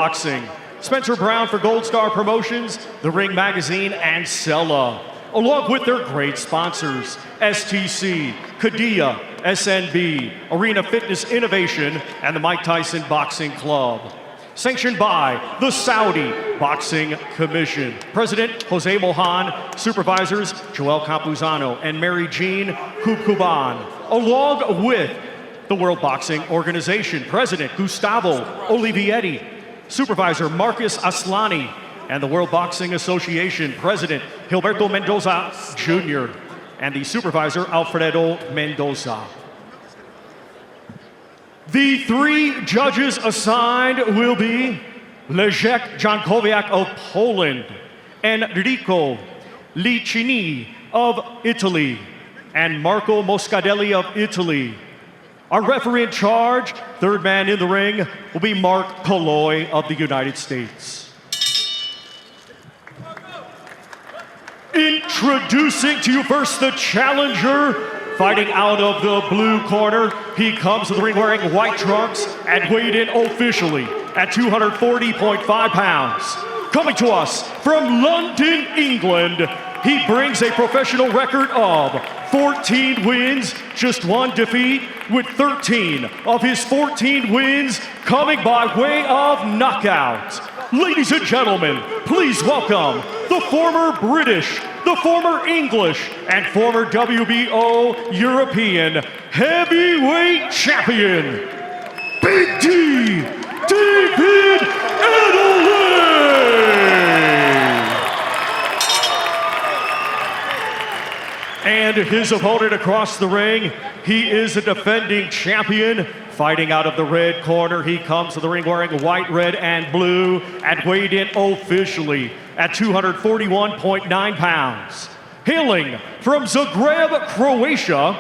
Boxing. Spencer Brown for Gold Star Promotions, The Ring Magazine, and Sella, along with their great sponsors, STC, Kadia, SNB, Arena Fitness Innovation, and the Mike Tyson Boxing Club. Sanctioned by the Saudi Boxing Commission. President Jose Mohan, supervisors Joel Campuzano and Mary Jean Kukuban, along with the World Boxing Organization, President Gustavo Olivetti, Supervisor Marcus Aslani, and the World Boxing Association, President Gilberto Mendoza Jr., and the Supervisor Alfredo Mendoza. The three judges assigned will be Leszek Jankowiak of Poland, Enrico Licini of Italy, and Marco Moscadelli of Italy. Our referee in charge, third man in the ring, will be Mark Colloy of the United States. Introducing to you first the challenger, fighting out of the blue corner. He comes to the ring wearing white trunks and weighed in officially at 240.5 pounds. Coming to us from London, England, he brings a professional record of 14 wins, just one defeat, with 13 of his 14 wins coming by way of knockout. Ladies and gentlemen, please welcome the former British, the former English, and former WBO European heavyweight champion, Big D, David Adeleye! And his opponent across the ring, he is a defending champion. Fighting out of the red corner, he comes to the ring wearing white, red, and blue, and weighed in officially at 241.9 pounds. Hailing from Zagreb, Croatia,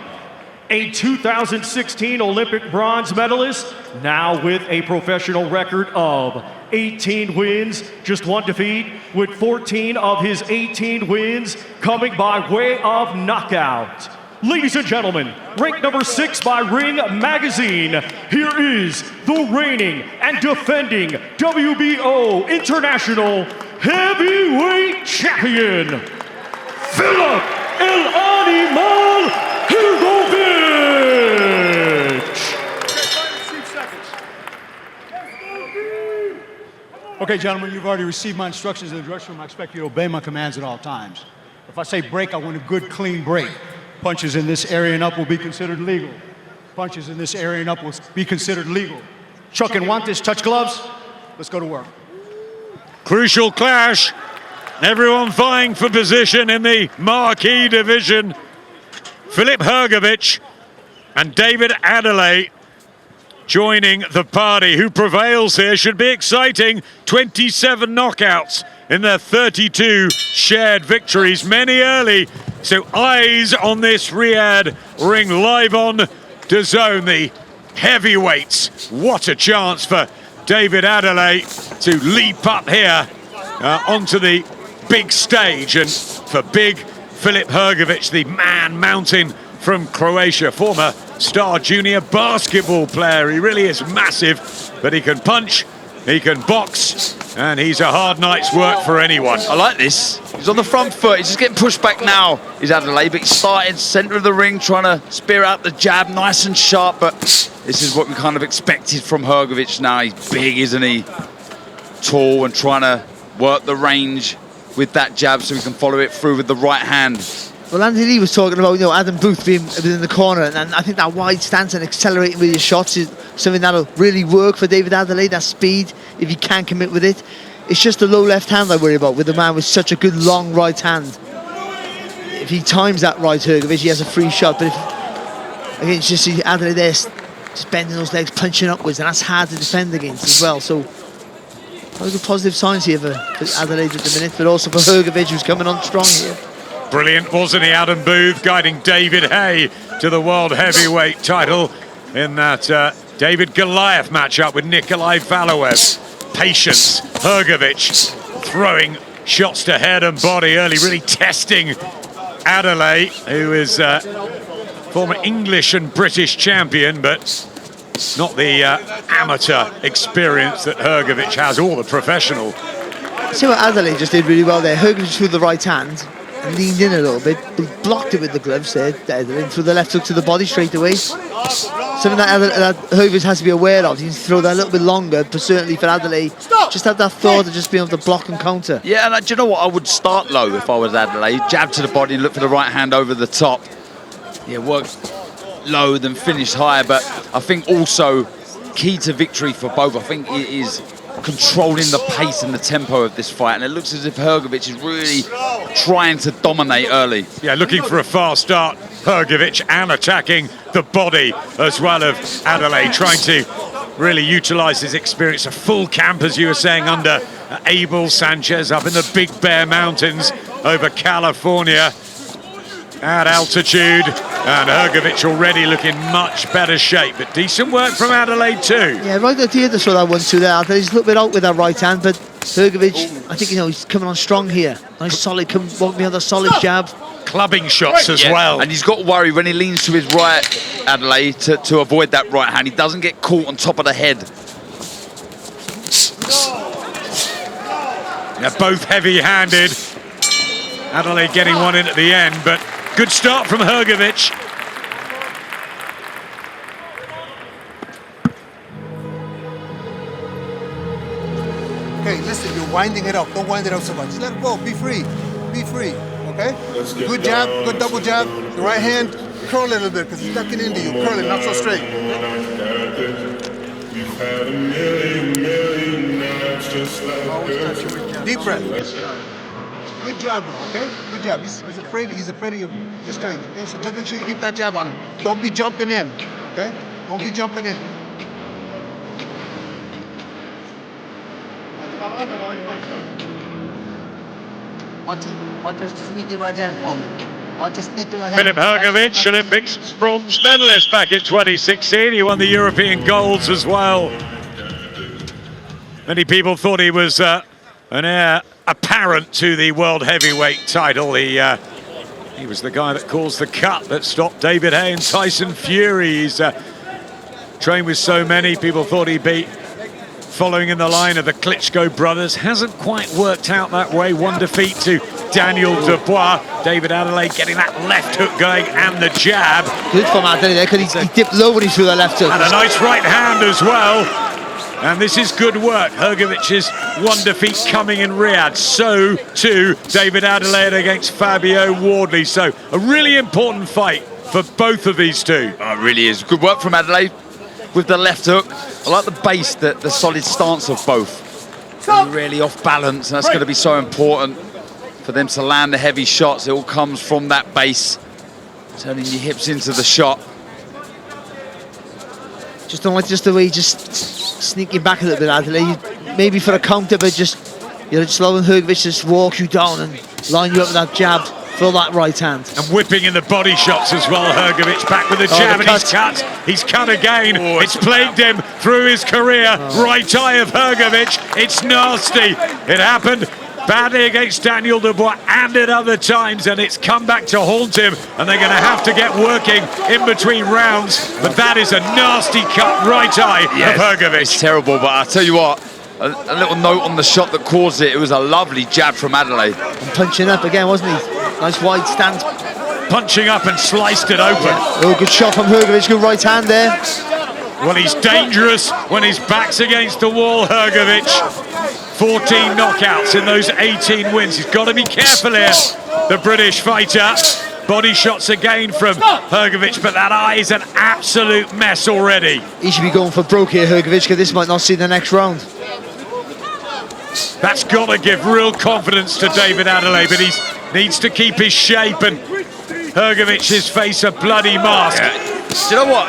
a 2016 Olympic bronze medalist, now with a professional record of 18 wins, just one defeat, with 14 of his 18 wins coming by way of knockout. Ladies and gentlemen, ranked number 6 by Ring Magazine, here is the reigning and defending WBO International Heavyweight Champion, Filip Hrgovic! Okay, gentlemen, you've already received my instructions in the dressing room. I expect you to obey my commands at all times. If I say break, I want a good, clean break. Punches in this area and up will be considered legal. Punches in this area and up will be considered legal. Chuck and Wantis, touch gloves. Let's go to work. Crucial clash. Everyone vying for position in the marquee division. Filip Hrgovic and David Adeleye joining the party. Who prevails here should be exciting. 27 knockouts in their 32 shared victories, many early. So eyes on this Riyadh ring live on DAZN. The heavyweights. What a chance for David Adeleye to leap up here onto the big stage, and for big Filip Hrgovic, the man mountain from Croatia, former star junior basketball player. He really is massive, but he can punch, he can box, and he's a hard night's work for anyone. I like this. He's on the front foot. He's just getting pushed back now. He's Adeleye, but he's starting center of the ring, trying to spear out the jab, nice and sharp. But this is what we kind of expected from Hrgovic now. He's big, isn't he? Tall, and trying to work the range with that jab so he can follow it through with the right hand. Well, Andy Lee was talking about, Adam Booth being within the corner, and I think that wide stance and accelerating with your shots is something that'll really work for David Adeleye. That speed, if he can commit with it. It's just the low left hand I worry about with a man with such a good long right hand. If he times that right, Hrgovic, he has a free shot. But if, again, you just see Adeleye there, just bending those legs, punching upwards, and that's hard to defend against as well. So, those are positive signs here for Adeleye at the minute, but also for Hrgovic, who's coming on strong here. Brilliant, wasn't he, Adam Booth, guiding David Hay to the world heavyweight title in that David Goliath matchup with Nikolai Valoev. Patience, Hrgovic throwing shots to head and body early, really testing Adeleye, who is former English and British champion, but not the amateur experience that Hrgovic has, or the professional. See what Adeleye just did really well there. Hrgovic threw the right hand, leaned in a little bit, but he blocked it with the gloves there. Adeleye threw the left hook to the body straight away. Something that Hrgovic has to be aware of. He needs to throw that a little bit longer, but certainly for Adeleye, just have that thought of just being able to block and counter. Yeah, and do you know what? I would start low if I was Adeleye. Jab to the body and look for the right hand over the top. Yeah, work low, then finish high. But I think also key to victory for both, I think it is controlling the pace and the tempo of this fight. And it looks as if Hrgovic is really trying to dominate early. Yeah, looking for a fast start, Hrgovic, and attacking the body as well of Adeleye, trying to really utilise his experience. A full camp, as you were saying, under Abel Sanchez up in the Big Bear Mountains over California at altitude. And Hrgovic already looking much better shape, but decent work from Adeleye too. Yeah, right at the end, I saw that 1-2 there. Adeley's a little bit out with that right hand, but Hrgovic, I think, he's coming on strong here. Nice solid, walking behind a solid jab. Clubbing shots as well. And he's got to worry when he leans to his right, Adeleye, to avoid that right hand. He doesn't get caught on top of the head. Yeah, both heavy-handed. Adeleye getting one in at the end, but good start from Hrgovic. Okay, listen, you're winding it up. Don't wind it up so much. Just let it go. Be free. Be free. Okay? Good jab, good double jab. The right hand, curl a little bit because it's ducking into you. Curl it, not so straight. Deep breath. Good jab, bro, okay? Good jab. He's afraid of your strength. Okay? So just make sure you keep that jab on him. Don't be jumping in. Okay? Don't be jumping in. Filip Hrgovic, Olympics bronze medalist back in 2016. He won the European golds as well. Many people thought he was an heir apparent to the world heavyweight title. He was the guy that caused the cut that stopped David Haye and Tyson Fury. He's trained with so many. People thought he'd beat, following in the line of the Klitschko brothers. Hasn't quite worked out that way. One defeat to Daniel Dubois. David Adeleye getting that left hook going and the jab. Good from Adeleye there, because he dipped low when he threw that left hook. And a nice right hand as well. And this is good work. Hrgovic's one defeat coming in Riyadh. So too David Adeleye against Fabio Wardley. So a really important fight for both of these two. Oh, it really is. Good work from Adeleye with the left hook. I like the base, the solid stance of both. They're really off balance, and that's going to be so important for them to land the heavy shots. It all comes from that base, turning your hips into the shot. Just don't like just the way you just sneaking back a little bit, Adeleye. Maybe for a counter, but just allowing Hrgovic just walk you down and line you up with that jab for that right hand. And whipping in the body shots as well. Hrgovic back with the jab, and he's cut. He's cut again. It's plagued him through his career. Right eye of Hrgovic. It's nasty. It happened badly against Daniel Dubois and at other times, and it's come back to haunt him, and they're going to have to get working in between rounds. But that is a nasty cut, right eye of Hrgovic. It's terrible, but I'll tell you what, a little note on the shot that caused it. It was a lovely jab from Adeleye. And punching up again, wasn't he? Nice wide stance. Punching up and sliced it open. Oh, good shot from Hrgovic, good right hand there. Well, he's dangerous when his back's against the wall, Hrgovic. 14 knockouts in those 18 wins. He's got to be careful here, the British fighter. Body shots again from Hrgovic, but that eye is an absolute mess already. He should be going for broke here, Hrgovic, because this might not see the next round. That's got to give real confidence to David Adeleye, but he needs to keep his shape, and Hrgovic's face a bloody mask. Yeah. Do you know what?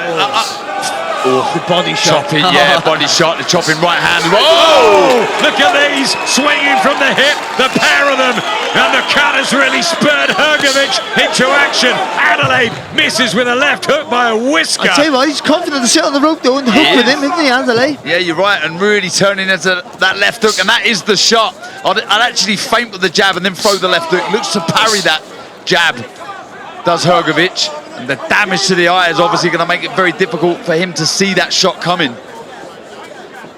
The body shot. Chopping, yeah, body shot, the chopping right hand. Oh, look at these, swinging from the hip, the pair of them, and the cut has really spurred Hrgovic into action. Adeleye misses with a left hook by a whisker. I tell you what, he's confident to sit on the rope though and hook with him, isn't he, Adeleye? Yeah, you're right, and really turning into that left hook, and that is the shot. I'd actually feint with the jab and then throw the left hook. Looks to parry that jab, does Hrgovic. And the damage to the eye is obviously going to make it very difficult for him to see that shot coming.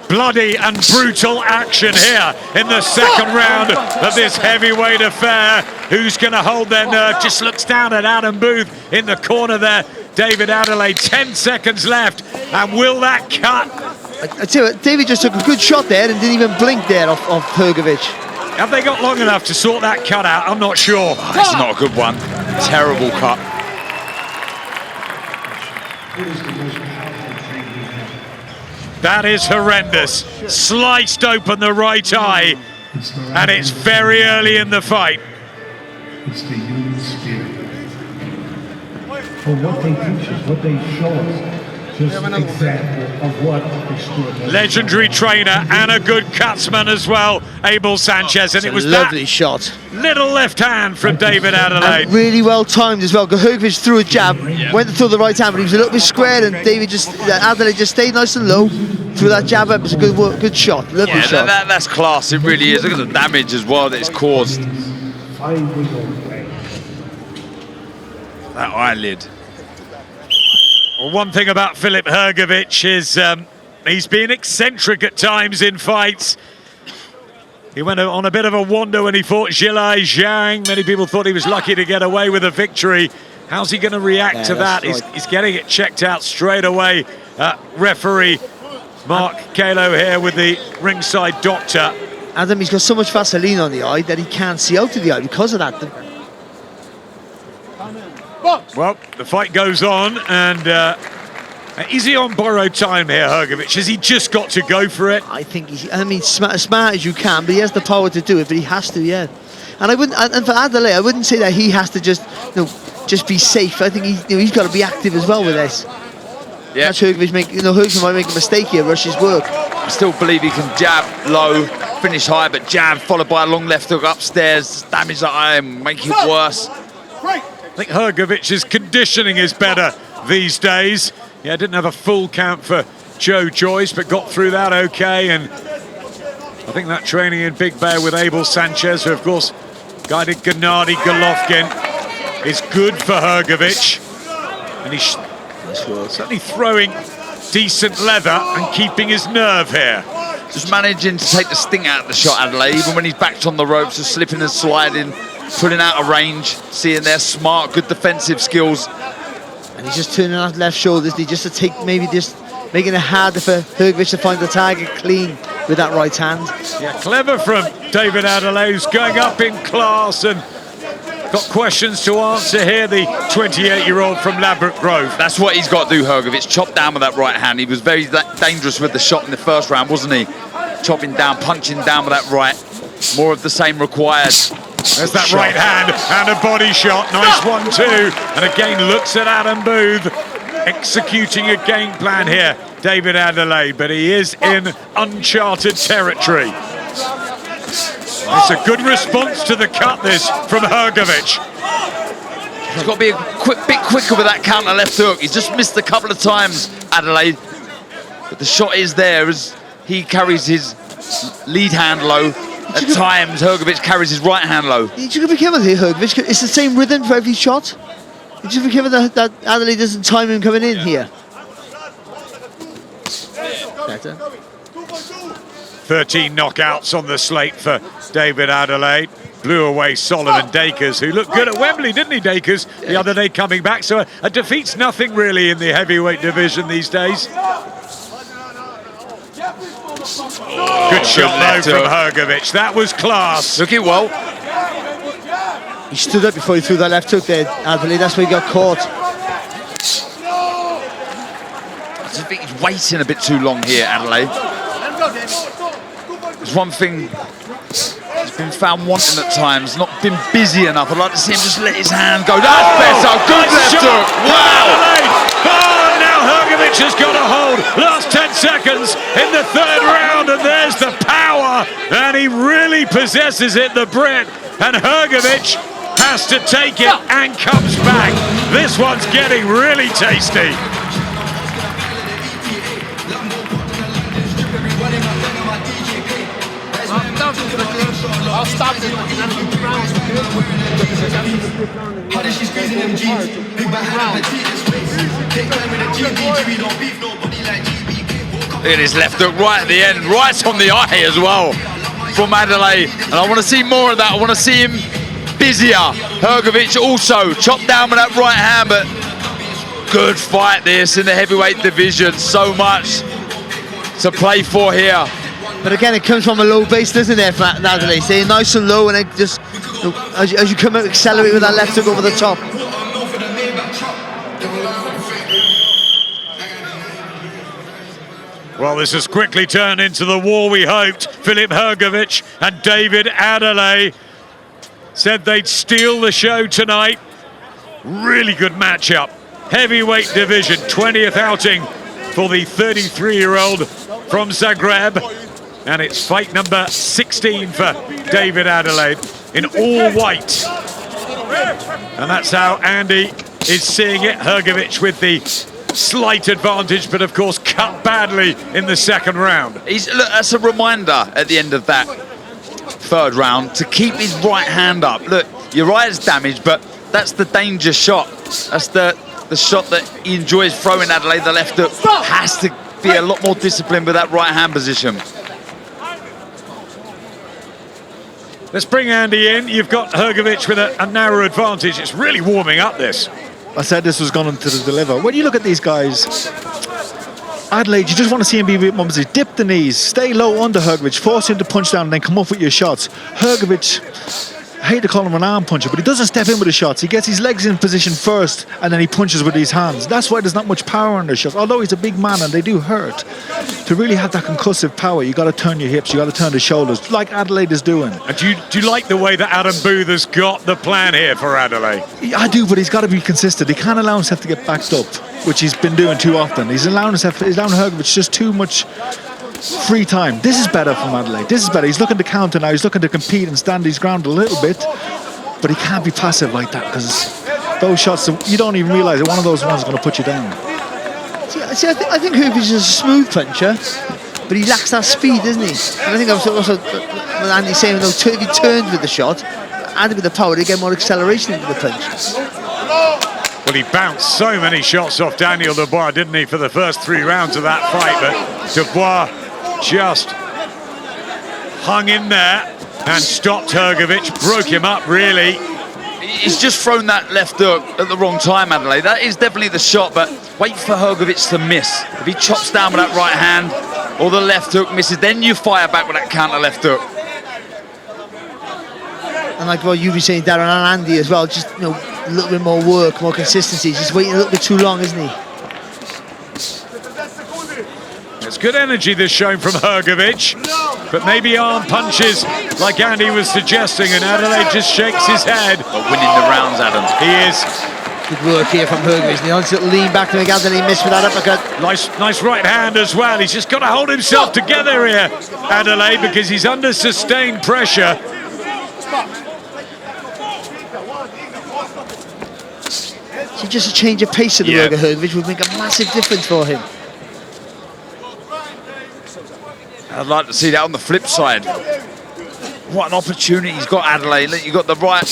Bloody and brutal action here in the second round of this heavyweight affair. Who's going to hold their nerve? Just looks down at Adam Booth in the corner there. David Adeleye, 10 seconds left. And will that cut? I tell you what, David just took a good shot there and didn't even blink there off Hrgovic. Have they got long enough to sort that cut out? I'm not sure. Oh, it's not a good one. Terrible cut. That is horrendous. Sliced open the right eye, and it's very early in the fight. It's the human spirit. For what they teach us, what they show us, just an example of what extraordinary. Legendary trainer and a good cutsman as well, Abel Sanchez, and it was lovely that shot. little left hand from David Adeleye. And really well timed as well, because Hrgovic threw a jab, went to throw the right hand, but he was a little bit square, and Adeleye just stayed nice and low, threw that jab up. It was a good shot, lovely shot. That's class, it really is. Look at the damage as well that it's caused. That eyelid. Well, one thing about Filip Hrgovic is he's been eccentric at times in fights. He went on a bit of a wander when he fought Zhilei Zhang. Many people thought he was lucky to get away with a victory. How's he going to react to that? Right. He's getting it checked out straight away. Referee Mark Kalo here with the ringside doctor. Adam, he's got so much Vaseline on the eye that he can't see out of the eye because of that. Well, the fight goes on, and is he on borrowed time here, Hrgovic? Has he just got to go for it? I think he's, as smart as you can, but he has the power to do it, but he has to, yeah. And I wouldn't, and for Adeleye, I wouldn't say that he has to just be safe. I think he's got to be active as well with this. Yeah. That's Hrgovic Hrgovic might make a mistake here, rush his work. I still believe he can jab low, finish high, but jab followed by a long left hook upstairs, damage the eye and make it worse. I think Hrgovic's conditioning is better these days. Yeah, didn't have a full count for Joe Joyce, but got through that okay. And I think that training in Big Bear with Abel Sanchez, who of course guided Gennady Golovkin, is good for Hrgovic. And he's certainly throwing decent leather and keeping his nerve here. Just managing to take the sting out of the shot, Adeleye, even when he's backed on the ropes, just slipping and sliding, putting out of range, seeing their smart, good defensive skills. And he's just turning out left shoulders, just to take, maybe just making it harder for Hrgovic to find the target clean with that right hand. Yeah, clever from David Adeleye, who's going up in class and got questions to answer here, the 28-year-old from Ladbroke Grove. That's what he's got to do, Hrgovic, chop down with that right hand. He was very dangerous with the shot in the first round, wasn't he? Chopping down, punching down with that right. More of the same required. There's that right hand and a body shot. Nice 1-2. And again looks at Adam Booth, executing a game plan here, David Adeleye, but he is in uncharted territory. It's a good response to the cut, this, from Hrgovic. He's got to be a bit quicker with that counter left hook. He's just missed a couple of times, Adeleye. But the shot is there as he carries his lead hand low. At times, Hrgovic carries his right hand low. You should be careful here, Hrgovic. It's the same rhythm for every shot. You should be careful that Adeleye doesn't time him coming in here. Better. 13 knockouts on the slate for David Adeleye. Blew away Solomon Dakers, who looked good at Wembley, didn't he, Dakers, the other day coming back? So a defeat's nothing really in the heavyweight division these days. Good shot though from Hrgovic. That was class. Took it well. He stood up before he threw that left hook there, Adeleye. That's where he got caught. I just think he's waiting a bit too long here, Adeleye. There's one thing he's been found wanting at times, not been busy enough. I'd like to see him just let his hand go. That's better. Good left hook. Wow. Oh, now Hrgovic has got a hold. Last 10 seconds in the third round, and there's the power, and he really possesses it, the Brit. And Hrgovic has to take it and comes back. This one's getting really tasty. I'll stop this. But you gotta do 2 rounds. How did she squeezing them jeans? Big back hand and cheat this face. Take time with a GB, don't beef nobody like GB. Look at his left hook right at the end, right on the eye as well from Adeleye. And I want to see more of that. I want to see him busier. Hrgovic also chopped down with that right hand, but good fight this in the heavyweight division. So much to play for here. But again, it comes from a low base, doesn't it, for Adeleye? Staying nice and low, and it just, you know, as you come out, accelerate with that left hook over the top. Well, this has quickly turned into the war we hoped. Filip Hrgovic and David Adeleye said they'd steal the show tonight. Really good matchup. Heavyweight division, 20th outing for the 33-year-old from Zagreb. And it's fight number 16 for David Adeleye in all white. And that's how Andy is seeing it. Hrgovic with the slight advantage, but of course cut badly in the second round. Look, that's a reminder at the end of that third round to keep his right hand up. Look, your right is damaged, but that's the danger shot. That's the shot that he enjoys throwing Adeleye. The left hook has to be a lot more disciplined with that right hand position. Let's bring Andy in. You've got Hrgovic with a narrow advantage. It's really warming up this. I said this was going to deliver. When you look at these guys, Adeleye, you just want to see him be a bit more busy. Dip the knees, stay low under Hrgovic, force him to punch down and then come up with your shots. Hrgovic, I hate to call him an arm puncher, but he doesn't step in with his shots. He gets his legs in position first and then he punches with his hands. That's why there's not much power in their shots. Although he's a big man and they do hurt, to really have that concussive power, you got to turn your hips, you got to turn the shoulders, like Adeleye is doing. And do you like the way that Adam Booth has got the plan here for Adeleye? I do, but he's got to be consistent. He can't allow himself to get backed up, which he's been doing too often. He's allowing Hrgovic just too much free time. This is better from Adeleye. This is better. He's looking to counter now. He's looking to compete and stand his ground a little bit, but he can't be passive like that because those shots, you don't even realise that one of those ones is going to put you down. See, I think Hrgovic is a smooth puncher, but he lacks that speed, doesn't he? And I think also what Andy's saying, though, if he turned with the shot, added with the power, they get more acceleration into the punch. Well, he bounced so many shots off Daniel Dubois, didn't he, for the first 3 rounds of that fight, but Dubois just hung in there and stopped Hrgovic, broke him up, really. He's just thrown that left hook at the wrong time, Adeleye. That is definitely the shot, but wait for Hrgovic to miss. If he chops down with that right hand or the left hook misses, then you fire back with that counter left hook. And like what you've been saying, Darren, and Andy as well, just, you know, a little bit more work, more consistency. He's just waiting a little bit too long, isn't he? It's good energy this shown from Hrgovic, but maybe arm punches like Andy was suggesting, and Adeleye just shakes his head. But winning the rounds, Adam. He is. Good work here from Hrgovic. The nice little lean back to make Adeleye miss with that uppercut. Nice right hand as well. He's just got to hold himself together here, Adeleye, because he's under sustained pressure. So just a change of pace of the work of Hrgovic would make a massive difference for him. I'd like to see that on the flip side. What an opportunity he's got, Adeleye. You've got the right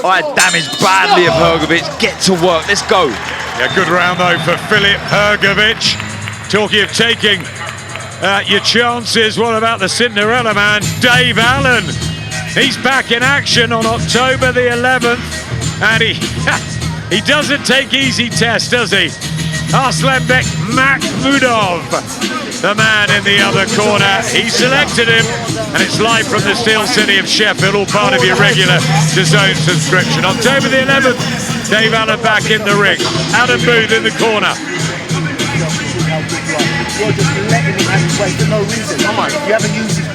eye damaged badly of Hrgovic. Get to work, let's go. Yeah, good round though for Filip Hrgovic. Talking of taking your chances, what about the Cinderella man, Dave Allen? He's back in action on October the 11th, and he doesn't take easy tests, does he? Arslanbek Makhmudov, the man in the other corner. He selected him, and it's live from the Steel City of Sheffield, all part of your regular DAZN subscription. October the 11th, Dave Allen back in the ring. Adam Booth in the corner. You're just letting him have his way for no reason. Come on, you haven't used it.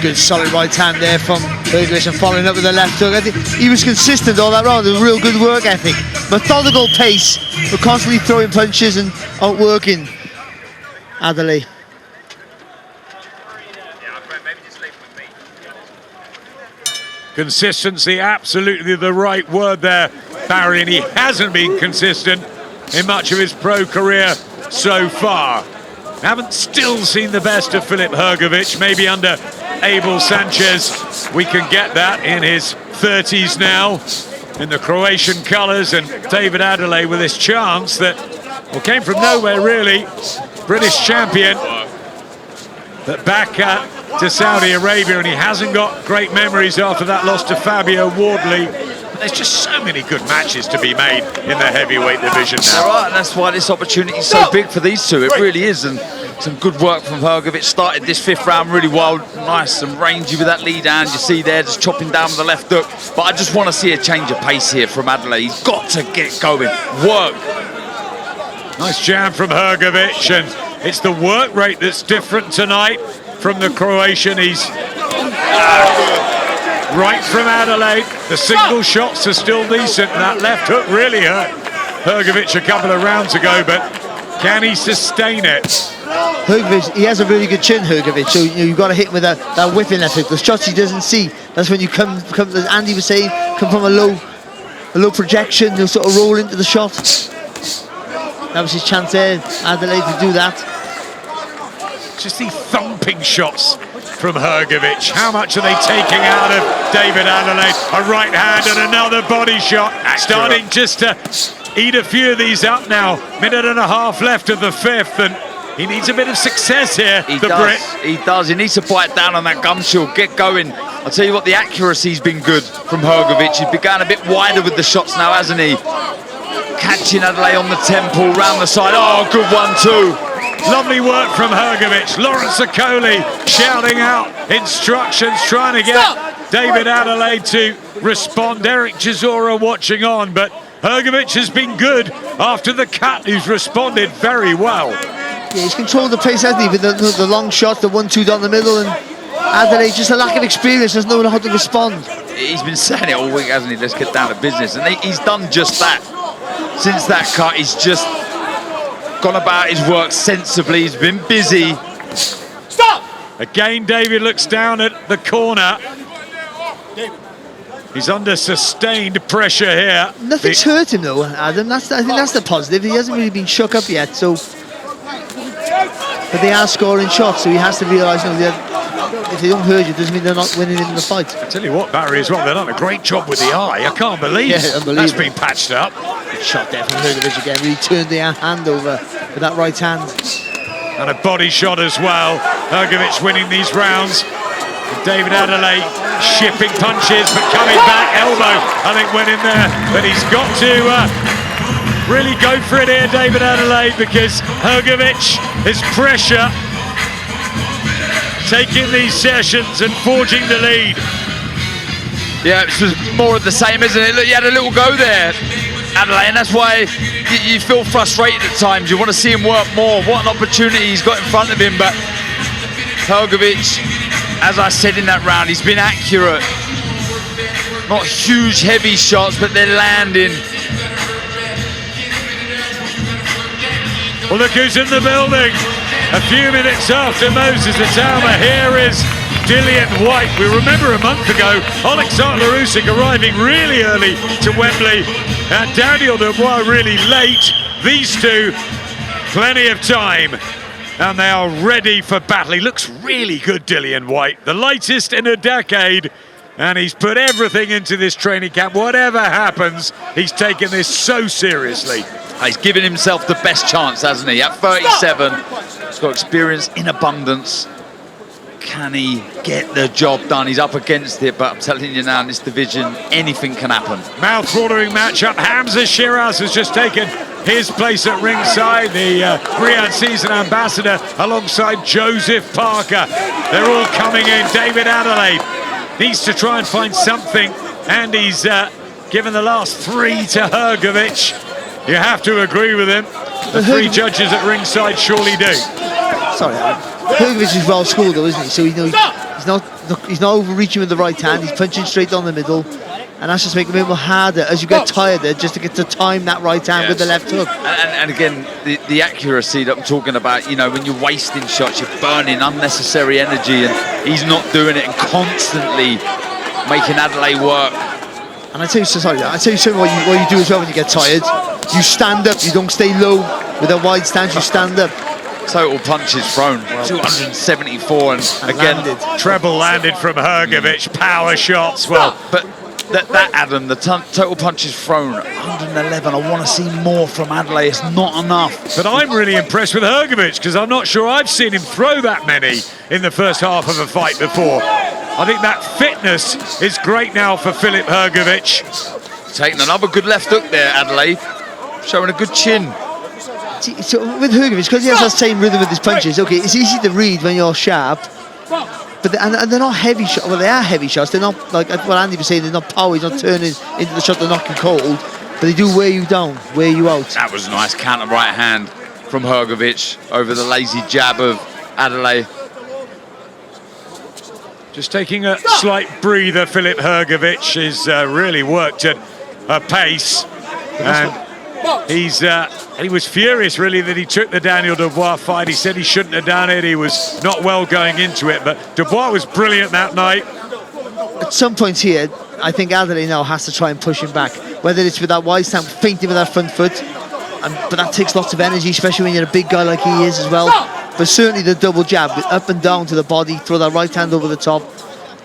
Good solid right hand there from Hrgovic and following up with the left hook. I think he was consistent all that round, a real good work ethic. Methodical pace, but constantly throwing punches and outworking Adeleye. Consistency, absolutely the right word there, Barry, and he hasn't been consistent in much of his pro career so far. Haven't still seen the best of Filip Hrgovic. Maybe under Abel Sanchez we can get that in his 30s now, in the Croatian colours, and David Adeleye with this chance that came from nowhere really. British champion, but back to Saudi Arabia, and he hasn't got great memories after that loss to Fabio Wardley. But there's just so many good matches to be made in the heavyweight division now. All right, and that's why this opportunity is so big for these two. It really is, and some good work from Hrgovic. Started this 5th round really well, nice and rangy with that lead hand. You see there, just chopping down with the left hook. But I just want to see a change of pace here from Adeleye. He's got to get going, work. Nice jam from Hrgovic, and it's the work rate that's different tonight from the Croatian. He's right from Adeleye. The single shots are still decent, and that left hook really hurt Hrgovic a couple of rounds ago, but can he sustain it? Hrgovic, he has a really good chin, Hrgovic, so you've got to hit with that whipping left hook. The shots he doesn't see, that's when you come, as Andy was saying, come from a low projection, you'll sort of roll into the shot. That was his chance there, Adeleye, to do that. Just the thumping shots from Hrgovic. How much are they taking out of David Adeleye? A right hand and another body shot. Starting just to eat a few of these up now. Minute and a half left of the 5th, and he needs a bit of success here, Brit. He does. He needs to bite down on that gum shield, get going. I'll tell you what, the accuracy's been good from Hrgovic. He's begun a bit wider with the shots now, hasn't he? Catching Adeleye on the temple, round the side. Oh, good one too. Lovely work from Hrgovic. Lawrence Okoli shouting out instructions, trying to get David Adeleye to respond. Eric Chisora watching on, but Hrgovic has been good after the cut. He's responded very well. Yeah, he's controlled the pace, hasn't he, with the long shots, the 1-2 down the middle, and Adeleye, just a lack of experience, doesn't know how to respond. He's been saying it all week, hasn't he? Let's get down to business, and he's done just that. Since that cut, he's just gone about his work sensibly. He's been busy. Stop! Again, David looks down at the corner. He's under sustained pressure here. Nothing's hurt him though, Adam. I think that's the positive. He hasn't really been shook up yet, so. But they are scoring shots, so he has to realise, if they don't hurt you, it doesn't mean they're not winning in the fight. I tell you what, Barry, as well, they've done a great job with the eye. I can't believe that's been patched up. Good shot there from Hrgovic again. Really turned the hand over with that right hand. And a body shot as well. Hrgovic winning these rounds. David Adeleye shipping punches, but coming back. Elbow, I think, went in there. But he's got to really go for it here, David Adeleye, because Hrgovic is pressure, taking these sessions and forging the lead. Yeah, it's more of the same, isn't it? Look, he had a little go there, Adeleye, and that's why you feel frustrated at times. You want to see him work more. What an opportunity he's got in front of him, but Hrgovic, as I said in that round, he's been accurate. Not huge, heavy shots, but they're landing. Well, look who's in the building. A few minutes after Moses Atama, here is Dillian Whyte. We remember a month ago, Alexander Usyk arriving really early to Wembley, and Daniel Dubois really late. These two, plenty of time, and they are ready for battle. He looks really good, Dillian Whyte, the latest in a decade, and he's put everything into this training camp. Whatever happens, he's taken this so seriously. He's given himself the best chance, hasn't he? At 37, he's got experience in abundance. Can he get the job done? He's up against it, but I'm telling you now, in this division, anything can happen. Mouth-watering matchup. Hamza Shiraz has just taken his place at ringside, the Riyadh season ambassador, alongside Joseph Parker. They're all coming in. David Adeleye needs to try and find something, and he's given the last 3 to Hrgovic. You have to agree with him. The 3 judges at ringside surely do. Sorry, Hrgovic is well schooled though, isn't he? So he's not overreaching with the right hand. He's punching straight down the middle, and that's just making it a bit more harder as you get tired there, just to get to time that right hand with the left hook. And again, the accuracy that I'm talking about, you know, when you're wasting shots, you're burning unnecessary energy, and he's not doing it, and constantly making Adeleye work. And I tell you something what you do as well when you get tired. You stand up, you don't stay low with a wide stance, you stand up. total punches thrown, 274, and again, Treble landed from Hrgovic, power shots. Well, but that Adam, the total punches thrown, 111. I want to see more from Adeleye. It's not enough. but I'm really impressed with Hrgovic because I'm not sure I've seen him throw that many in the first half of a fight before. I think that fitness is great now for Filip Hrgovic. Taking another good left hook there, Adeleye. Showing a good chin. So with Hrgovic, because he has that same rhythm with his punches, okay, it's easy to read when you're sharp, but they're not heavy shots. Well, they are heavy shots. They're not, like what Andy was saying, they're not power, he's not turning into the shot, they're knocking cold, but they do wear you down, wear you out. That was nice counter right hand from Hrgovic over the lazy jab of Adeleye. Just taking a slight breather, Filip Hrgovic has really worked at a pace. And he was furious, really, that he took the Daniel Dubois fight. He said he shouldn't have done it. He was not well going into it, but Dubois was brilliant that night. At some points here, I think Adeleye now has to try and push him back, whether it's with that wide stamp, feinting with that front foot, but that takes lots of energy, especially when you're a big guy like he is as well. But certainly the double jab, up and down to the body, throw that right hand over the top.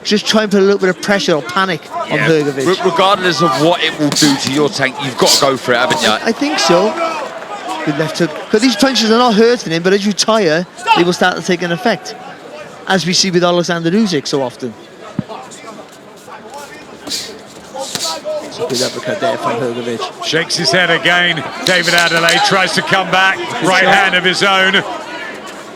Just try and put a little bit of pressure or panic on Hrgovic. Regardless of what it will do to your tank, you've got to go for it, haven't you? I think so. Good left hook. Because these punches are not hurting him, but as you tire, they will start to take an effect. As we see with Alexander Usyk so often. It's a good uppercut there from Hrgovic. Shakes his head again. David Adeleye tries to come back. Right hand of his own.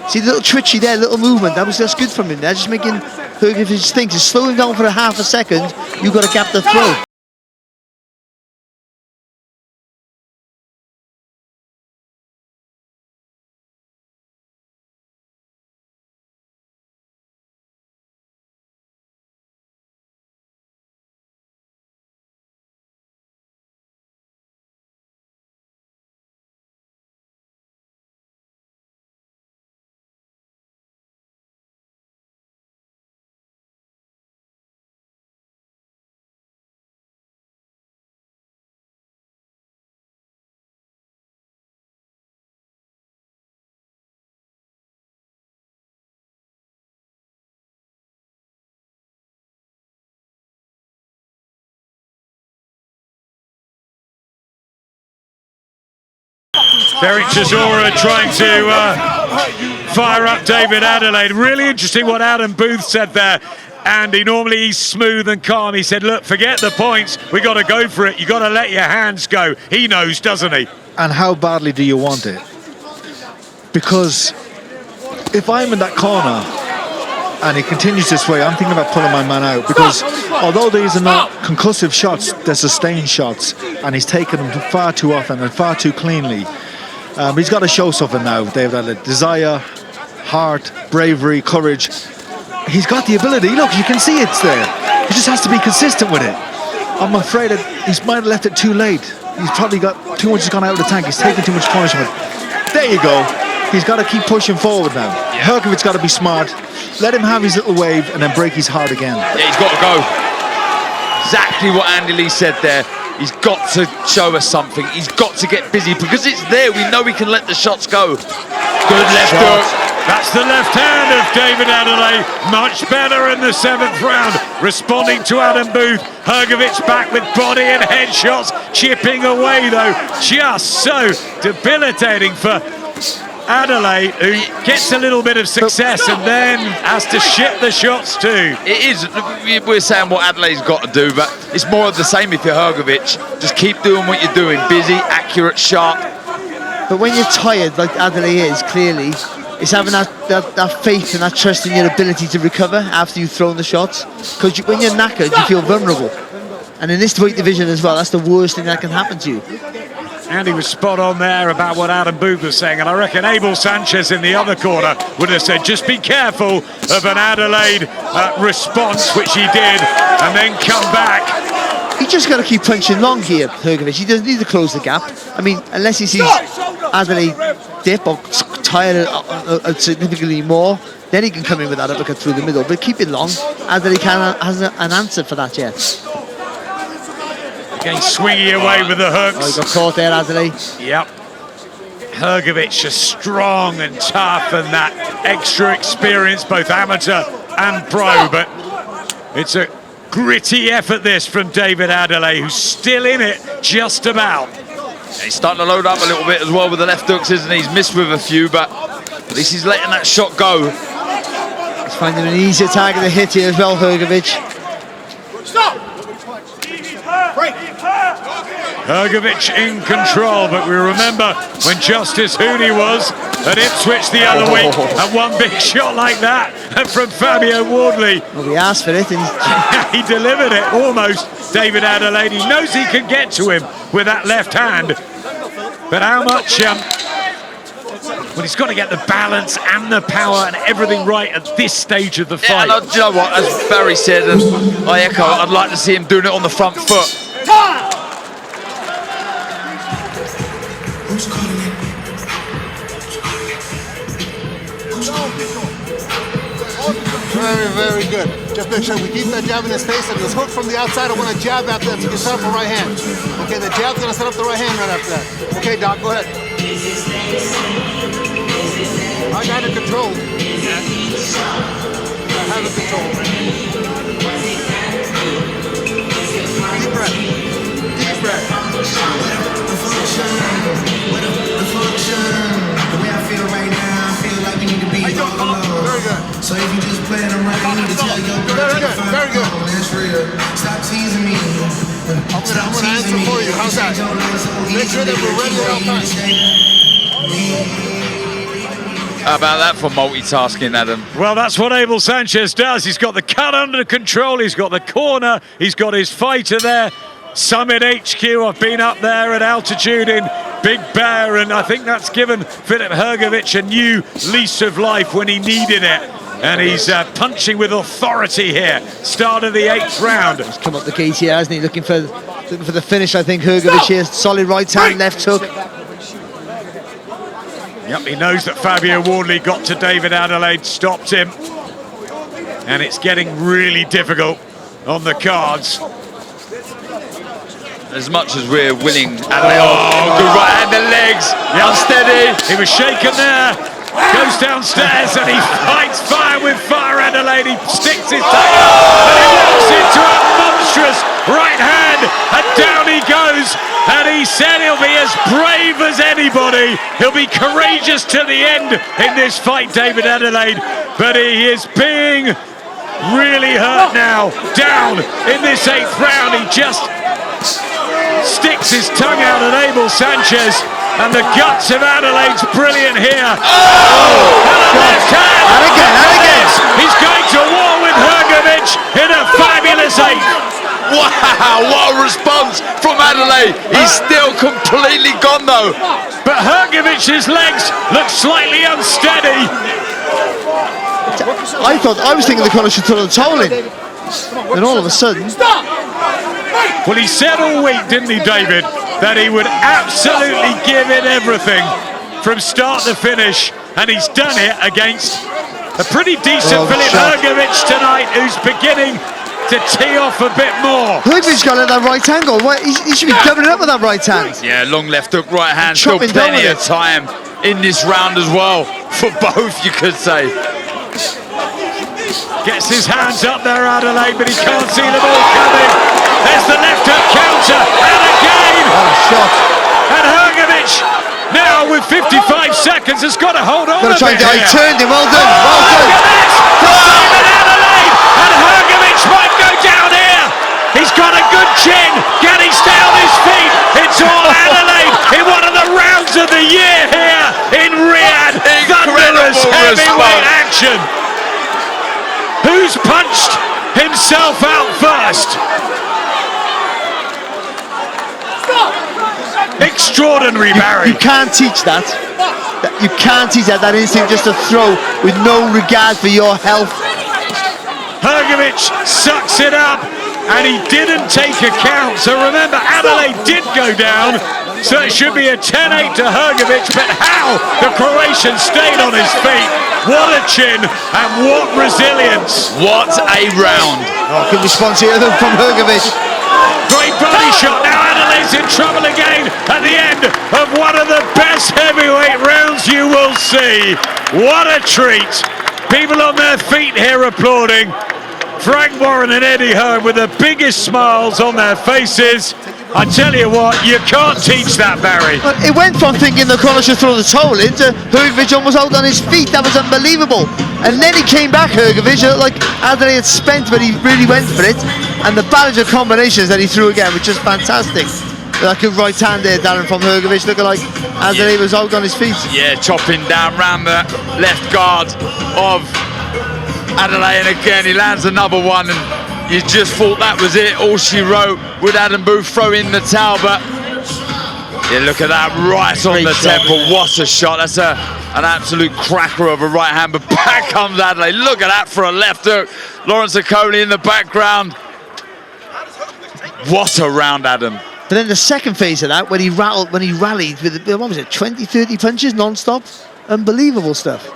See the little twitchy there, little movement. That's good from him there. Just making Hrgovic think. Just slow him down for a half a second. You've got to gap the throw. Derek Chisora trying to fire up David Adeleye. Really interesting what Adam Booth said there. Andy, normally he's smooth and calm. He said, look, forget the points. We got to go for it. You got to let your hands go. He knows, doesn't he? And how badly do you want it? Because if I'm in that corner and he continues this way, I'm thinking about pulling my man out, because although these are not concussive shots, they're sustained shots, and he's taken them far too often and far too cleanly. He's got to show something now, David Adeleye. Desire, heart, bravery, courage. He's got the ability. Look, you can see it's there. He just has to be consistent with it. I'm afraid that he might have left it too late. He's probably got too much has gone out of the tank. He's taken too much punishment. There you go. He's got to keep pushing forward now. Hrgovic's got to be smart. Let him have his little wave and then break his heart again. Yeah, he's got to go. Exactly what Andy Lee said there. He's got to show us something. He's got to get busy because it's there. We know we can let the shots go. Good left hook. That's the left hand of David Adeleye. Much better in the 7th round. Responding to Adam Booth. Hrgovic back with body and head shots. Chipping away though. Just so debilitating for Adeleye, who gets a little bit of success and then has to ship the shots too. It is. We're saying what Adelaide's got to do, but it's more of the same if you're Hrgovic. Just keep doing what you're doing. Busy, accurate, sharp. But when you're tired, like Adeleye is, clearly, it's having that faith and that trust in your ability to recover after you've thrown the shots. Because when you're knackered, you feel vulnerable. And in this weight division as well, that's the worst thing that can happen to you. Andy was spot on there about what Adam Booth was saying, and I reckon Abel Sanchez in the other corner would have said, just be careful of an Adelaide response, which he did, and then come back. He just got to keep punching long here, Hrgovic. He doesn't need to close the gap. I mean, unless he sees Adelaide dip or tire significantly more, then he can come in with that uppercut through the middle. But keep it long. Adelaide has an answer for that yet. Again, swinging away with the hooks. Oh, he got caught there, Adeleye. Yep. Hrgovic is strong and tough, and that extra experience, both amateur and pro, but it's a gritty effort this from David Adeleye, who's still in it just about. He's starting to load up a little bit as well with the left hooks, isn't he? He's missed with a few, but at least he's letting that shot go. He's finding an easier target to hit here as well, Hrgovic. Hrgovic in control, but we remember when Justice Hooney was at Ipswich the other week, and one big shot like that from Fabio Wardley. Well, he asked for it, and he delivered it almost. David Adeleye, he knows he can get to him with that left hand, but how much? Well, he's got to get the balance and the power and everything right at this stage of the fight. Yeah, do you know what? As Barry said, and I echo, I'd like to see him doing it on the front foot. Who's calling it? Very, very good. Just make sure we keep that jab in his face, and this hook from the outside, I want to jab after that so you can set up a right hand. Okay, the jab's going to set up the right hand right after that. Okay, Doc, go ahead. I got it controlled. I have it controlled. Deep breath. Deep breath. The way I feel right now, I feel like we need to be all alone. Very good. So if you just playing around, you need to tell your girl Very good, very good. That's real. Stop teasing me. I'm gonna answer for you. How's that? Make sure that we're ready at all times. How about that for multitasking, Adam? Well, that's what Abel Sanchez does. He's got the cut under control, he's got the corner, he's got his fighter there. Summit HQ, I've been up there at altitude in Big Bear, and I think that's given Filip Hrgovic a new lease of life when he needed it. And he's punching with authority here. Start of the 8th round. he's come up the gate here, hasn't he? Looking for the finish, I think, Hrgovic here. Solid right hand, left hook. Yep, he knows that Fabio Wardley got to David Adeleye, stopped him. And it's getting really difficult on the cards. As much as we're willing, Adeleye, good right hand, the legs, unsteady. He was shaken there, goes downstairs and he fights fire with fire. Adeleye, he sticks his tail and he walks into a monstrous right hand, and down he goes. And he said he'll be as brave as anybody. He'll be courageous to the end in this fight, David Adeleye. But he is being really hurt now. Down in this 8th round, he just sticks his tongue out at Abel Sanchez, and the guts of Adelaide's brilliant here. Oh! And a left hand! And again. He's going to war with Hrgovic in a fabulous 8th. Wow, what a response from Adeleye. He's still completely gone though. But Hrgovic's legs look slightly unsteady. I was thinking the corner should throw the towel in. Then all of a sudden... Well, he said all week, didn't he, David, that he would absolutely give it everything from start to finish, and he's done it against a pretty decent Filip Hrgovic tonight, who's beginning to tee off a bit more. Hrgovic's got at that right angle. He should be doubling up with that right hand. Yeah, long left hook, right hand. Still plenty of time in this round as well for both, you could say. Gets his hands up there, Adeleye, but he can't see the ball coming. There's the left hook counter, and again! What a shot. And Hrgovic, now with 55 seconds, has got to hold on a bit He here. turned him, well done, well done. Look at this! David Adeleye, and Hrgovic might go down here. He's got a good chin. Can he stay on his feet? It's all Adeleye in one of the rounds of the year here in Riyadh. Thunderous heavyweight action. Who's punched himself out first? Extraordinary, Barry. You can't teach that. You can't teach that instinct just to throw with no regard for your health. Hrgovic sucks it up, and he didn't take a count. So remember, Adeleye did go down, so it should be a 10-8 to Hrgovic, but how the Croatian stayed on his feet. What a chin, and what resilience. What a round. Good response here from Hrgovic. Great body shot. Now Adelaide's in trouble again at the end of one of the best heavyweight rounds you will see. What a treat. People on their feet here applauding. Frank Warren and Eddie Hearn with the biggest smiles on their faces. I tell you what, you can't teach that, Barry. But it went from thinking the corner should throw the towel in to Hrgovic almost out on his feet. That was unbelievable. And then he came back, Hrgovic, like Adeleye had spent, but he really went for it. And the balance of combinations that he threw again was just fantastic. That good right hand there, Darren, from Hrgovic, looking like Adeleye was out on his feet. Yeah, chopping down round the left guard of Adeleye, and again he lands another one, and you just thought that was it. All she wrote, would Adam Booth throw in the towel? But yeah, look at that, right on the temple. What a shot. That's an absolute cracker of a right hand, but back comes Adeleye. Look at that for a left hook. Lawrence Okolie in the background. What a round, Adam. But then the second phase of that, when he rallied with, what was it, 20, 30 punches non-stop? Unbelievable stuff.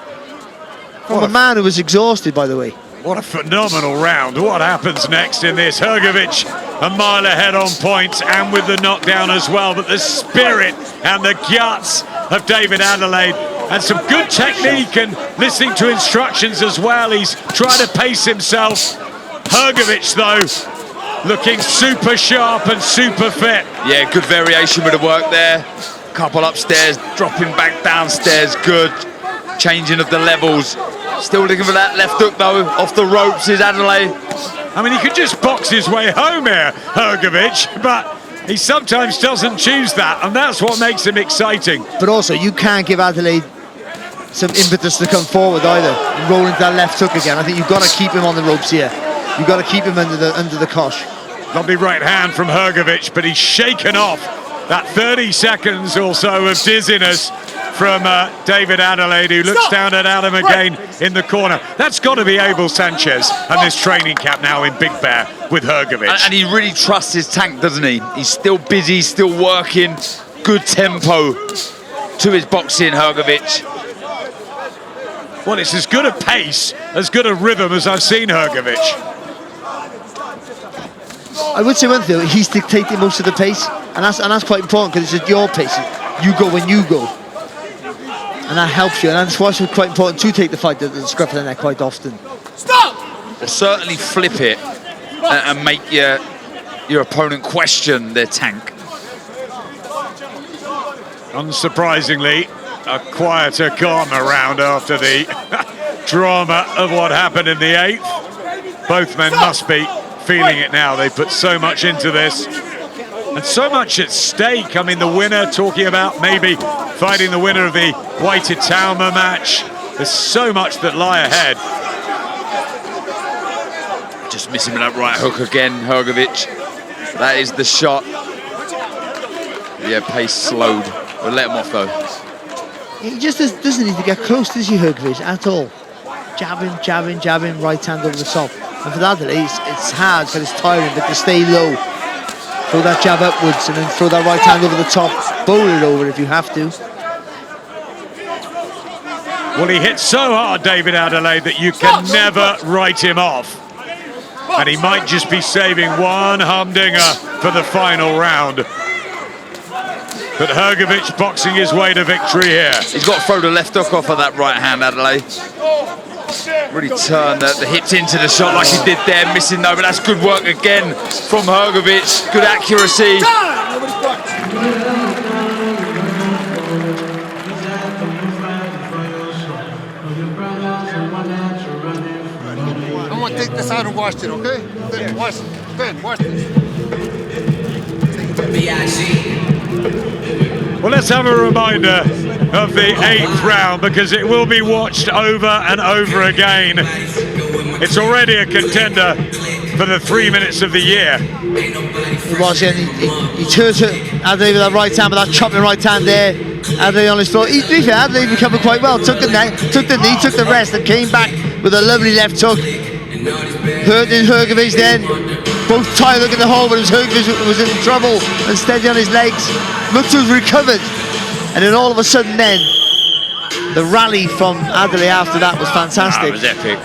From a man who was exhausted, by the way. What a phenomenal round. What happens next in this? Hrgovic a mile ahead on points and with the knockdown as well. But the spirit and the guts of David Adeleye and some good technique and listening to instructions as well. He's trying to pace himself. Hrgovic, though, looking super sharp and super fit. Yeah, good variation with the work there. Couple upstairs, dropping back downstairs. Good changing of the levels. Still looking for that left hook, though. Off the ropes is Adeleye. I mean, he could just box his way home here, Hrgovic, but he sometimes doesn't choose that, and that's what makes him exciting. But also, you can't give Adeleye some impetus to come forward either. Roll into that left hook again. I think you've got to keep him on the ropes here. You've got to keep him under the cosh. Lovely right hand from Hrgovic, but he's shaken off that 30 seconds or so of dizziness from David Adeleye, who looks down at Adam again in the corner. That's got to be Abel Sanchez and this training camp now in Big Bear with Hrgovic. And he really trusts his tank, doesn't he? He's still busy, still working. Good tempo to his boxing, Hrgovic. Well, it's as good a pace, as good a rhythm as I've seen Hrgovic. I would say one thing, he's dictating most of the pace, and that's quite important because it's at your pace. You go when you go. And that helps you, and that's why it's quite important to take the fight at the scruff of the neck quite often. Stop! Well, certainly flip it and make your opponent question their tank. Unsurprisingly, a quieter, calmer round after the drama of what happened in the 8th. Both men must be feeling it now. They put so much into this. And so much at stake. I mean, the winner talking about maybe fighting the winner of the White Itauma match. There's so much that lie ahead. Just missing with that right hook again, Hrgovic. That is the shot. Yeah, pace slowed. We'll let him off though. He just doesn't need to get close, does he, Hrgovic, at all? Jabbing, jabbing, jabbing, right hand over the top. And for that, it's hard, but it's tiring, but to stay low. Throw that jab upwards and then throw that right hand over the top. Bowl it over if you have to. Well, he hit so hard, David Adeleye, that you can never write him off. And he might just be saving one humdinger for the final round. But Hrgovic boxing his way to victory here. He's got to throw the left hook off of that right hand, Adeleye. Really turn the hips into the shot like he did there, missing though, but that's good work again from Hrgovic. Good accuracy. I'm gonna take this out and wash it, okay? Ben, wash it. Ben, wash this. Well, let's have a reminder of the 8th round because it will be watched over and over again. It's already a contender for the 3 minutes of the year. It was, yeah, he turned to Adeleye with that right hand, but that chopping right hand there. Adeleye on his floor. Adeleye recovered quite well. Took the knee, took the rest, and came back with a lovely left hook. Hurting Hrgovic then. Both tied looking at the hole, but Hrgovic was in trouble and steady on his legs. Looked to have recovered, and then all of a sudden then, the rally from Adeleye after that was fantastic. That was epic.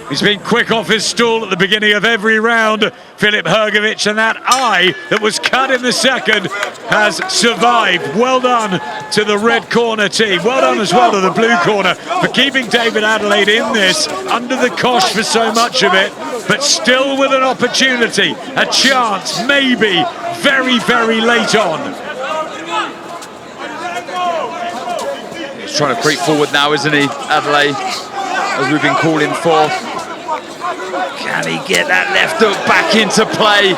He's been quick off his stool at the beginning of every round, Filip Hrgovic, and that eye that was cut in the second has survived. Well done to the red corner team. Well done as well to the blue corner for keeping David Adeleye in this, under the cosh for so much of it, but still with an opportunity, a chance, maybe, very, very late on. He's trying to creep forward now, isn't he, Adeleye, as we've been calling for. Can he get that left hook back into play?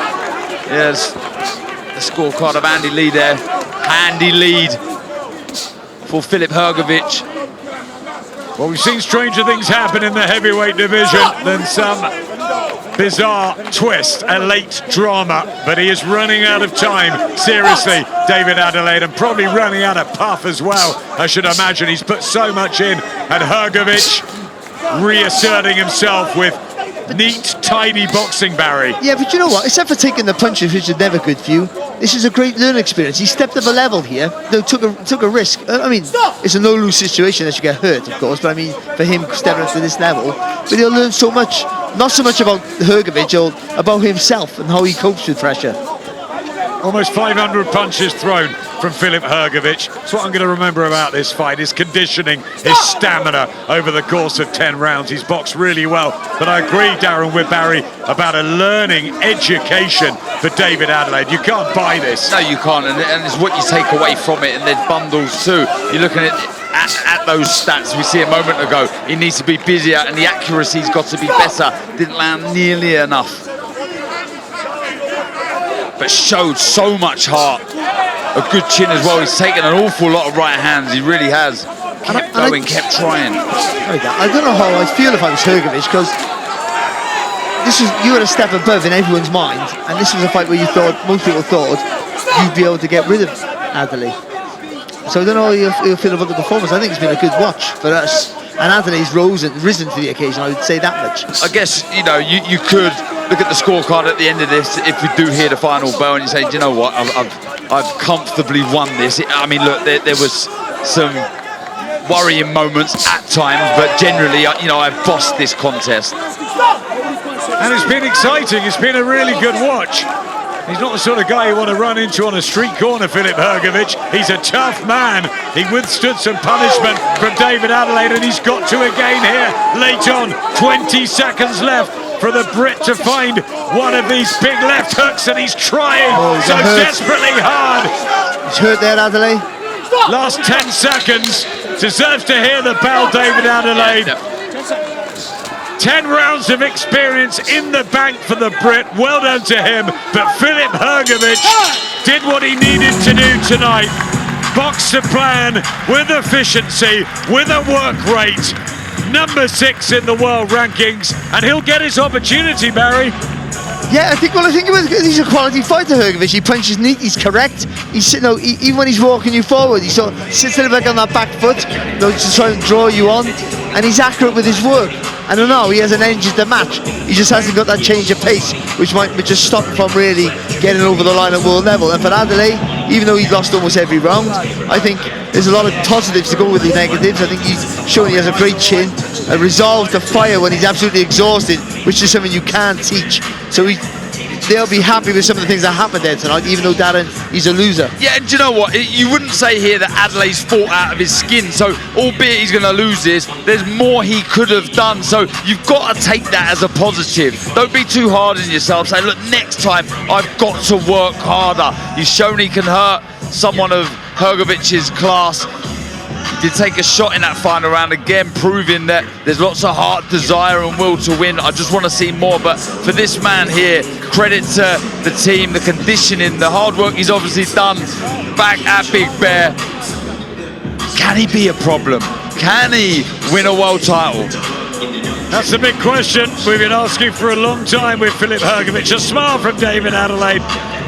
Yes, the scorecard of Andy Lee there. Handy lead for Filip Hrgovic. Well, we've seen stranger things happen in the heavyweight division than some bizarre twist, a late drama, but he is running out of time, seriously, David Adeleye, and probably running out of puff as well, I should imagine. He's put so much in, and Hrgovic reasserting himself with neat, tidy boxing, Barry. Yeah, but you know what? Except for taking the punches, which are never good for you, this is a great learning experience. He stepped up a level here. No, took a risk. I mean, it's a no-lose situation as you get hurt, of course. But I mean, for him stepping up to this level, but he'll learn so much. Not so much about Hrgovic, or about himself and how he copes with pressure. Almost 500 punches thrown from Filip Hrgovic. That's what I'm going to remember about this fight, his conditioning, his stamina over the course of 10 rounds. He's boxed really well. But I agree, Darren, with Barry about a learning education for David Adeleye. You can't buy this. No, you can't, and it's what you take away from it, and there's bundles too. You're looking at those stats we see a moment ago. He needs to be busier, and the accuracy's got to be better. Didn't land nearly enough, but showed so much heart. A good chin as well. He's taken an awful lot of right hands. He really has. Kept going, kept trying. I don't know how I'd feel if I was Hrgovic, because you were a step above in everyone's mind, and this was a fight where most people thought you'd be able to get rid of Adeleye. So I don't know how you'll feel about the performance. I think it's been a good watch for us, and Adeley's risen to the occasion. I would say that much. I guess, you know, you could look at the scorecard at the end of this if we do hear the final bell and you say, do you know what, I've comfortably won this. I mean, look, there was some worrying moments at times, but generally, you know, I've bossed this contest. And it's been exciting. It's been a really good watch. He's not the sort of guy you want to run into on a street corner, Filip Hrgovic. He's a tough man. He withstood some punishment from David Adeleye, and he's got to again here late on. 20 seconds left for the Brit to find one of these big left hooks, and he's trying so desperately hard. He's hurt there, Adeleye. Last 10 seconds. Deserves to hear the bell, David Adeleye. 10 rounds of experience in the bank for the Brit. Well done to him. But Filip Hrgovic did what he needed to do tonight. Boxed the plan with efficiency, with a work rate. Number 6 in the world rankings, and he'll get his opportunity, Barry. Yeah, I think he's a quality fighter, Hrgovic. He punches neat, he's correct. He's even when he's walking you forward, he sort of sits a little bit on that back foot, to try and draw you on, and he's accurate with his work. I don't know, he has an engine to match. He just hasn't got that change of pace, which might just stop him from really getting over the line at world level. And for Adeleye, even though he lost almost every round, I think there's a lot of positives to go with the negatives. I think he's shown he has a great chin, a resolve to fire when he's absolutely exhausted, which is something you can't teach. So they'll be happy with some of the things that happened there tonight, even though Darren, he's a loser. Yeah, and do you know what? You wouldn't say here that Adeley's fought out of his skin, so albeit he's going to lose this, there's more he could have done, so you've got to take that as a positive. Don't be too hard on yourself. Say, look, next time I've got to work harder. He's shown he can hurt someone of Hrgovic's class. He did take a shot in that final round, again proving that there's lots of heart, desire and will to win. I just want to see more, but for this man here, credit to the team, the conditioning, the hard work he's obviously done back at Big Bear. Can he be a problem? Can he win a world title? That's the big question we've been asking for a long time with Filip Hrgovic. A smile from David Adeleye.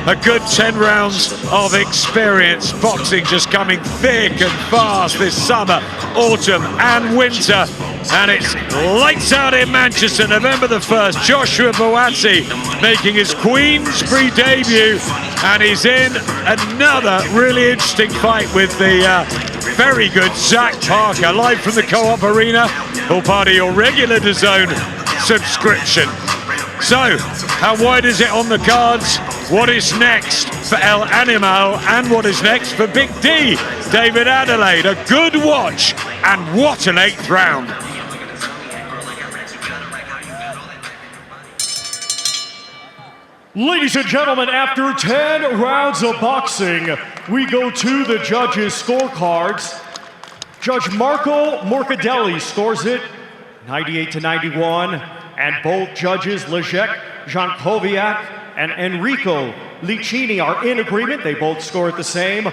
A good 10 rounds of experience. Boxing just coming thick and fast this summer, autumn and winter. And it's lights out in Manchester, November the 1st. Joshua Buatsi making his Queensbury debut. And he's in another really interesting fight with the very good Zach Parker, live from the Co-op Arena. All part of your regular DAZN subscription. So, how wide is it on the cards? What is next for El Animal and what is next for Big D? David Adeleye, a good watch, and what an 8th round. Ladies and gentlemen, after 10 rounds of boxing, we go to the judges' scorecards. Judge Marco Morcadelli scores it 98-91, and both judges, Leszek Jankowiak and Enrico Licini, are in agreement. They both score it the same,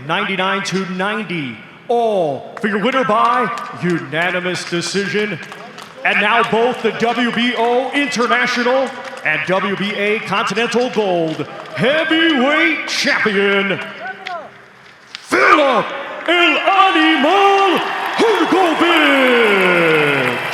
99-90. All for your winner by unanimous decision. And now both the WBO International and WBA Continental Gold Heavyweight Champion, Filip El Animal Hrgovic.